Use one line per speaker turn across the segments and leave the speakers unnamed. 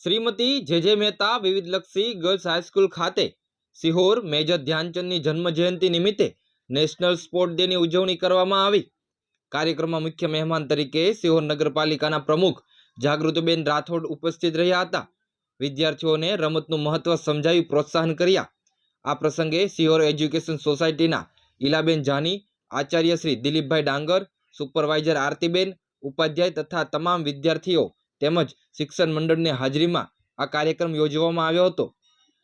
શ્રીમતી જે Mehta વિવિધલક્ષી girls high school ખાતે Sihor major ધ્યાનચંદની જન્મજયંતિ નિમિત્તે નેશનલ સ્પોર્ટ ડેની ઉજવણી કરવામાં આવી। કાર્યક્રમમાં મુખ્ય મહેમાન તરીકે સિહોર નગરપાલિકાના પ્રમુખ જાગૃતિબેન રાઠોડ ઉપસ્થિત રહ્યા હતા। વિદ્યાર્થીઓને રમતનું મહત્વ સમજાવી પ્રોત્સાહન કર્યા। આ પ્રસંગે સિહોર એજ્યુકેશન સોસાયટીના ઈલાબેન જાની, આચાર્ય શ્રી દિલીપભાઈ ડાંગર, સુપરવાઇઝર આરતીબેન, ઉપાધ્યાય તથા તમામ વિદ્યાર્થીઓ તેમજ શિક્ષણ મંડળની હાજરીમાં આ કાર્યક્રમ યોજવામાં આવ્યો હતો।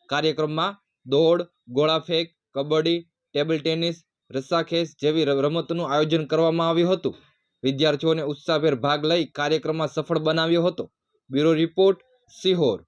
કાર્યક્રમમાં દોડ, ગોળાફેંક, કબડ્ડી, ટેબલ ટેનિસ, રસ્સાખેંચ જેવી રમતોનું આયોજન કરવામાં આવ્યું હતું। વિદ્યાર્થીઓને ઉત્સાહભેર ભાગ લઈ કાર્યક્રમમાં સફળ બનાવ્યો હતો। Bureau report, Sihor.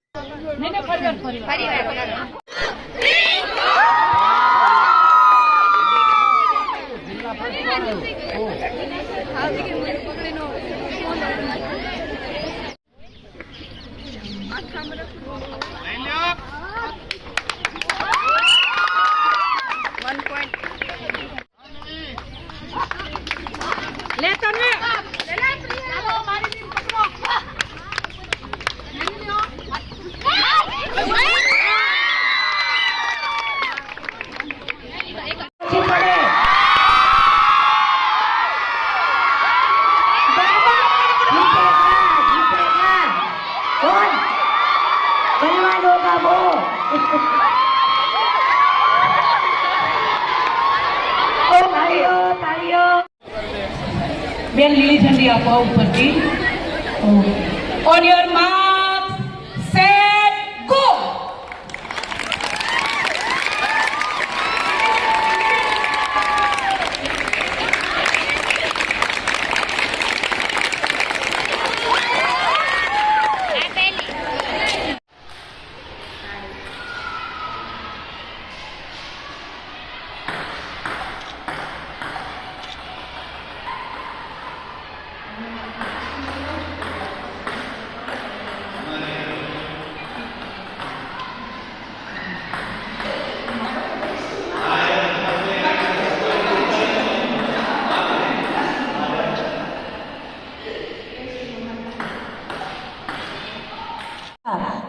बेन लीली झंडी आपो ऊपर की। On your mark set go.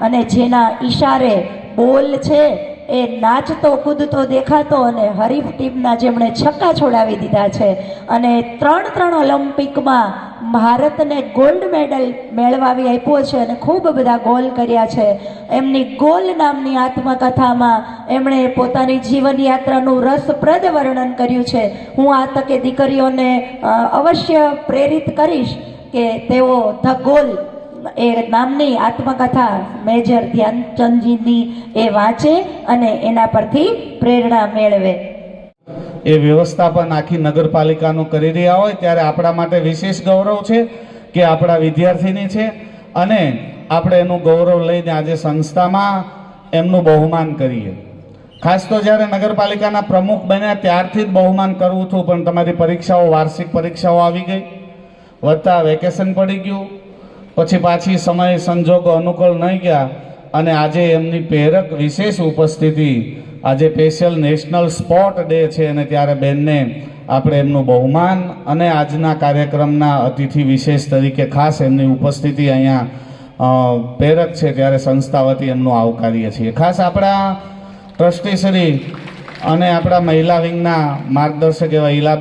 અને જેના ઈશારે બોલ છે એ નાચતો કૂદતો દેખાતો અને હરીફ ટીમના જેમણે છક્કા છોડાવી દીધા છે અને ત્રણ ઓલિમ્પિકમાં ભારતને ગોલ્ડ મેડલ મેળવાવી આપ્યો છે અને ખૂબ બધા ગોલ કર્યા છે। એમની ગોલ નામની આત્મકથામાં એમણે પોતાની જીવનયાત્રાનું રસપ્રદ વર્ણન કર્યું છે। હું આ તકે દીકરીઓને અવશ્ય પ્રેરિત કરીશ કે તેઓ ધ ગોલ એ નામની આત્મકથા મેજર ધ્યાનચંદજીની એ વાંચે અને એના પરથી પ્રેરણા મેળવે।
એ વ્યવસ્થાપન આખી નગરપાલિકાનું કરી રહ્યા હોય ત્યારે આપણા માટે વિશેષ ગૌરવ છે કે આપણા વિદ્યાર્થીની છે અને આપણે એનું ગૌરવ લઈને આજે સંસ્થામાં એમનું બહુમાન કરીએ। ખાસ તો જ્યારે નગરપાલિકાના પ્રમુખ બન્યા ત્યારથી જ બહુમાન કરવું હતું, પણ તમારી પરીક્ષાઓ, વાર્ષિક પરીક્ષાઓ આવી ગઈ, વત્તા વેકેશન પડી ગયું, પછી પાછી સમય સંજોગો અનુકૂળ નહીં ગયા અને આજે એમની પ્રેરક વિશેષ ઉપસ્થિતિ, આજે સ્પેશિયલ નેશનલ સ્પોર્ટ ડે છે અને ત્યારે બેનને આપણે એમનું બહુમાન અને આજના કાર્યક્રમના અતિથિ વિશેષ તરીકે ખાસ એમની ઉપસ્થિતિ અહીંયા પ્રેરક છે ત્યારે સંસ્થા વતી એમનું આવકારીએ છીએ। ખાસ આપણા ટ્રસ્ટીશ્રી અને આપણા મહિલા વિંગના માર્ગદર્શક એવા ઈલાબેન